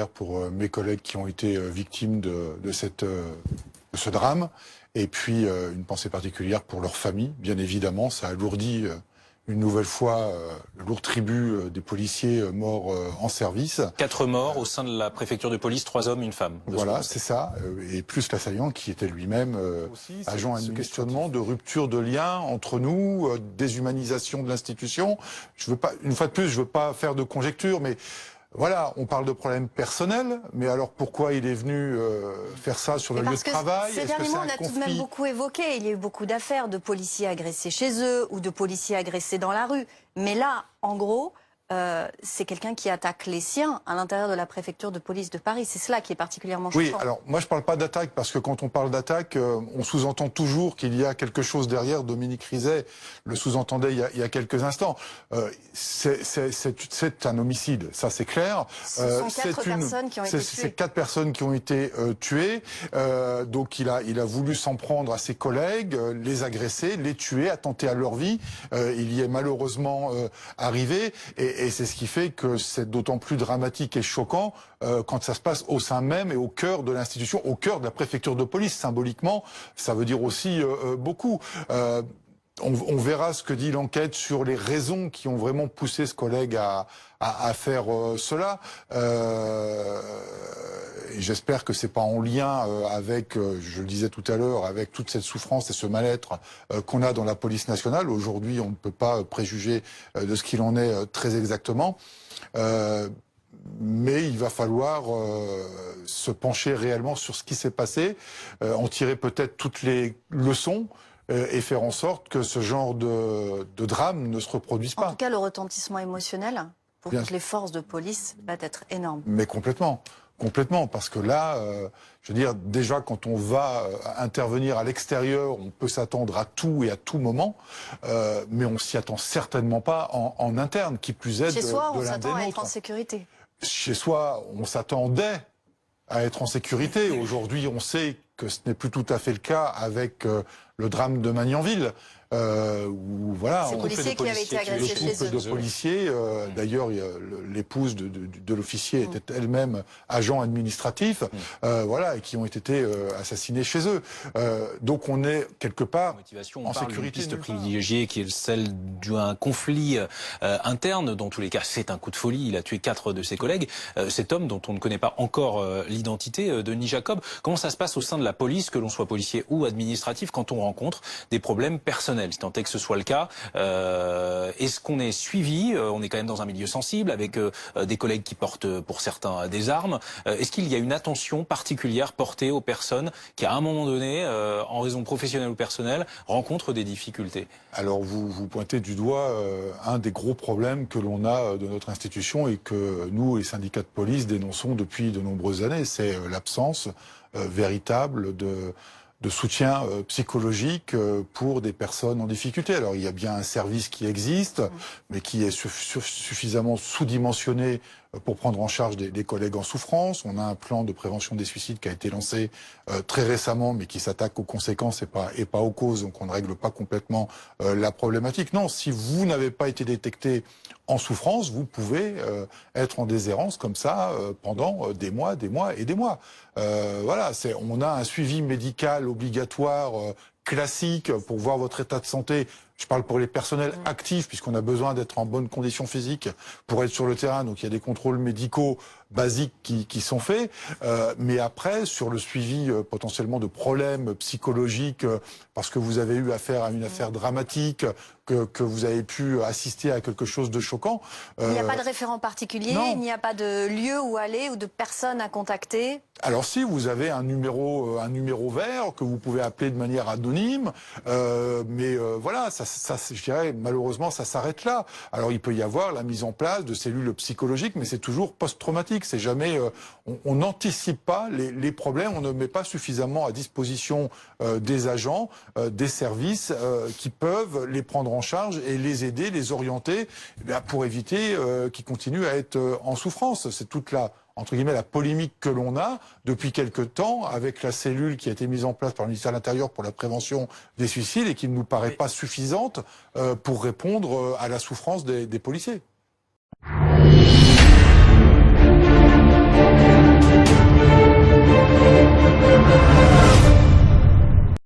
particulière pour mes collègues qui ont été victimes de ce drame. Et puis une pensée particulière pour leur famille, bien évidemment. Ça alourdit une nouvelle fois le lourd tribut des policiers morts en service. 4 morts au sein de la préfecture de police, 3 hommes, une femme. Voilà, c'est ça. Et plus l'assaillant qui était lui-même agent à questionnement de rupture de lien entre nous, déshumanisation de l'institution. Je veux pas, une fois de plus, je veux pas faire de conjecture, mais voilà, on parle de problèmes personnels, mais alors pourquoi il est venu faire ça sur le lieu de travail? Ces derniers mois, on a tout de même beaucoup évoqué. Il y a eu beaucoup d'affaires de policiers agressés chez eux ou de policiers agressés dans la rue. Mais là, en gros, c'est quelqu'un qui attaque les siens à l'intérieur de la préfecture de police de Paris. C'est cela qui est particulièrement choquant. Oui, alors moi je parle pas d'attaque parce que quand on parle d'attaque, on sous-entend toujours qu'il y a quelque chose derrière. Dominique Rizet le sous-entendait il y a quelques instants. C'est un homicide, ça c'est clair. Ce sont 4 personnes qui ont été tuées. C'est 4 personnes qui ont été tuées. Donc il a voulu s'en prendre à ses collègues, les agresser, les tuer, attenter à leur vie. Il y est malheureusement arrivé. Et c'est ce qui fait que c'est d'autant plus dramatique et choquant quand ça se passe au sein même et au cœur de l'institution, au cœur de la préfecture de police. Symboliquement, ça veut dire aussi beaucoup. On verra ce que dit l'enquête sur les raisons qui ont vraiment poussé ce collègue à faire cela. Et j'espère que c'est pas en lien avec, je le disais tout à l'heure, avec toute cette souffrance et ce mal-être qu'on a dans la police nationale. Aujourd'hui, on ne peut pas préjuger de ce qu'il en est très exactement. Mais il va falloir se pencher réellement sur ce qui s'est passé, en tirer peut-être toutes les leçons et faire en sorte que ce genre de drame ne se reproduise pas. En tout cas, le retentissement émotionnel pour toutes les forces de police va être énorme. Mais complètement. Complètement, parce que là, je veux dire, déjà quand on va intervenir à l'extérieur, on peut s'attendre à tout et à tout moment, mais on s'y attend certainement pas en interne, qui plus est de l'un des nôtres. Chez soi, on s'attend à être en sécurité. Chez soi, on s'attendait à être en sécurité. Aujourd'hui, on sait que ce n'est plus tout à fait le cas avec le drame de Magnanville. Où voilà, ces policiers qui avaient été agressés chez eux. De policiers, d'ailleurs, l'épouse de l'officier était elle-même agent administratif, voilà, et qui ont été assassinés chez eux. Donc on est quelque part en sécurité. Une piste privilégiée qui est celle d'un conflit interne. Dans tous les cas, c'est un coup de folie. Il a tué 4 de ses collègues. Cet homme dont on ne connaît pas encore l'identité, Denis Jacob. Comment ça se passe au sein de la police, que l'on soit policier ou administratif, quand on rencontre des problèmes personnels? Si tant est que ce soit le cas, est-ce qu'on est suivi? On est quand même dans un milieu sensible, avec des collègues qui portent pour certains des armes. Est-ce qu'il y a une attention particulière portée aux personnes qui, à un moment donné, en raison professionnelle ou personnelle, rencontrent des difficultés? Alors vous pointez du doigt un des gros problèmes que l'on a de notre institution et que nous, les syndicats de police, dénonçons depuis de nombreuses années. C'est l'absence véritable de soutien psychologique pour des personnes en difficulté. Alors il y a bien un service qui existe, mais qui est suffisamment sous-dimensionné pour prendre en charge des collègues en souffrance. On a un plan de prévention des suicides qui a été lancé très récemment, mais qui s'attaque aux conséquences et pas aux causes, donc on ne règle pas complètement la problématique. Non, si vous n'avez pas été détecté en souffrance, vous pouvez être en déshérence comme ça pendant des mois et des mois. Voilà, on a un suivi médical obligatoire classique pour voir votre état de santé. Je parle pour les personnels actifs, puisqu'on a besoin d'être en bonne condition physique pour être sur le terrain. Donc il y a des contrôles médicaux basiques qui sont faits. Mais après, sur le suivi potentiellement de problèmes psychologiques, parce que vous avez eu affaire à une affaire dramatique, que vous avez pu assister à quelque chose de choquant. Il n'y a pas de référent particulier, il n'y a pas de lieu où aller ou de personne à contacter? Alors si vous avez un numéro vert que vous pouvez appeler de manière anonyme, mais voilà, ça, je dirais malheureusement ça s'arrête là. Alors il peut y avoir la mise en place de cellules psychologiques, mais c'est toujours post-traumatique. C'est jamais, on n'anticipe pas les problèmes, on ne met pas suffisamment à disposition des agents, des services qui peuvent les prendre en charge et les aider, les orienter, pour éviter qu'ils continuent à être en souffrance. C'est toute entre guillemets, la polémique que l'on a depuis quelque temps avec la cellule qui a été mise en place par le ministère de l'Intérieur pour la prévention des suicides et qui ne nous paraît pas suffisante pour répondre à la souffrance des policiers.